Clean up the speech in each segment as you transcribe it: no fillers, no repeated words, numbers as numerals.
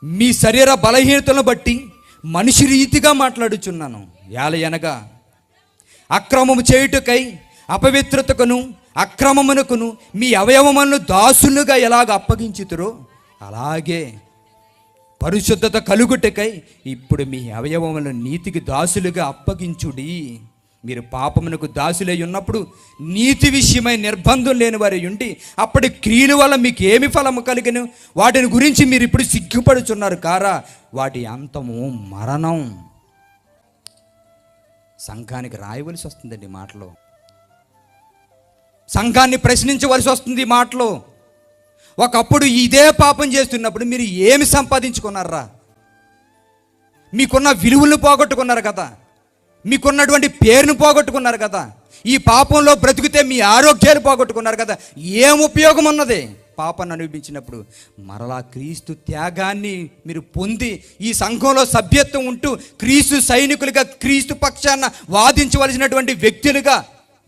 మీ శరీర బలహీనతలను బట్టి మనిషి రీతిగా మాట్లాడుచున్నాను. యాలయనగా అక్రమము చేయుటకై అపవిత్రతకును అక్రమమునకును మీ అవయవములను దాసులుగా ఎలాగ అప్పగించుతురో అలాగే పరిశుద్ధత కలుగుటకై ఇప్పుడు మీ అవయవములను నీతికి దాసులుగా అప్పగించుడి. మీరు పాపమునకు దాసులై ఉన్నప్పుడు నీతి విషయమై నిర్బంధం లేని వారి ఉండి అప్పటి క్రియల వల్ల మీకు ఏమి ఫలము కలిగను? వాటిని గురించి మీరు ఇప్పుడు సిగ్గుపడుచున్నారు కారా? వాటి అంతము మరణం. సంఘానికి రాయవలసి వస్తుందండి మాటలో, సంఘాన్ని ప్రశ్నించవలసి వస్తుంది మాటలో. ఒకప్పుడు ఇదే పాపం చేస్తున్నప్పుడు మీరు ఏమి సంపాదించుకున్నారా? మీకున్న విలువలు పోగొట్టుకున్నారు కదా, మీకున్నటువంటి పేరును పోగొట్టుకున్నారు కదా, ఈ పాపంలో బ్రతికితే మీ ఆరోగ్యాలు పోగొట్టుకున్నారు కదా. ఏం ఉపయోగం ఉన్నది పాపాన్ని అనుభవించినప్పుడు? మరలా క్రీస్తు త్యాగాన్ని మీరు పొంది ఈ సంఘంలో సభ్యత్వం ఉంటూ క్రీస్తు సైనికులుగా, క్రీస్తు పక్షాన వాదించవలసినటువంటి వ్యక్తులుగా,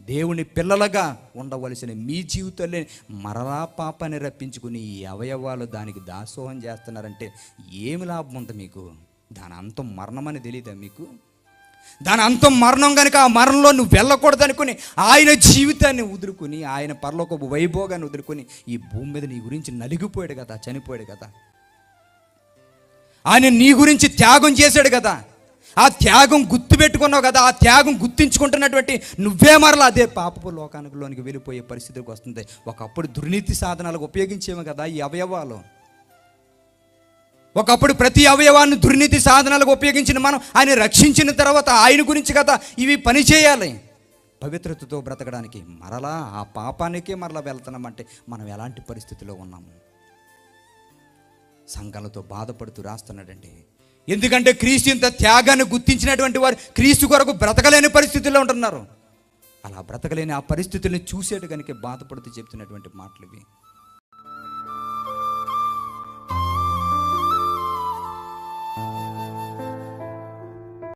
దేవుని పిల్లలుగా ఉండవలసిన మీ జీవితంలో మరలా పాపాన్ని రప్పించుకుని ఈ అవయవాలు దానికి దాసోహం చేస్తున్నారంటే ఏమి లాభం ఉంది మీకు? దాని అంతం మరణమని తెలియదా మీకు? దాని అంతం మరణం కనుక ఆ మరణంలో నువ్వు వెళ్ళకూడదు అనుకుని ఆయన జీవితాన్ని వదులుకుని, ఆయన పరలోకపు వైభోగాన్ని వదులుకొని ఈ భూమి మీద నీ గురించి నలిగిపోయాడు కదా, చనిపోయాడు కదా. ఆయన నీ గురించి త్యాగం చేశాడు కదా. ఆ త్యాగం గుర్తుపెట్టుకున్నావు కదా. ఆ త్యాగం గుర్తించుకుంటున్నటువంటి నువ్వే మరలా అదే పాపపు లోకానికి వెళ్ళిపోయే పరిస్థితికి వస్తుంది. ఒకప్పుడు దుర్నీతి సాధనాలకు ఉపయోగించేమో కదా ఈ అవయవాలు. ఒకప్పుడు ప్రతి అవయవాన్ని దుర్నీతి సాధనాలకు ఉపయోగించిన మనం ఆయన రక్షించిన తర్వాత ఆయన గురించి కదా ఇవి పని చేయాలి పవిత్రతతో బ్రతకడానికి. మరలా ఆ పాపానికే మరలా వెళ్తున్నామంటే మనం ఎలాంటి పరిస్థితిలో ఉన్నాము? సంఘాలతో బాధపడుతూ రాస్తున్నాడండి. ఎందుకంటే క్రీస్తు ఇంత త్యాగాన్ని గుర్తించినటువంటి వారు క్రీస్తు కొరకు బ్రతకలేని పరిస్థితుల్లో ఉంటున్నారు. అలా బ్రతకలేని ఆ పరిస్థితుల్ని చూసేటు కనుక బాధపడుతూ చెప్తున్నటువంటి మాటలు ఇవి.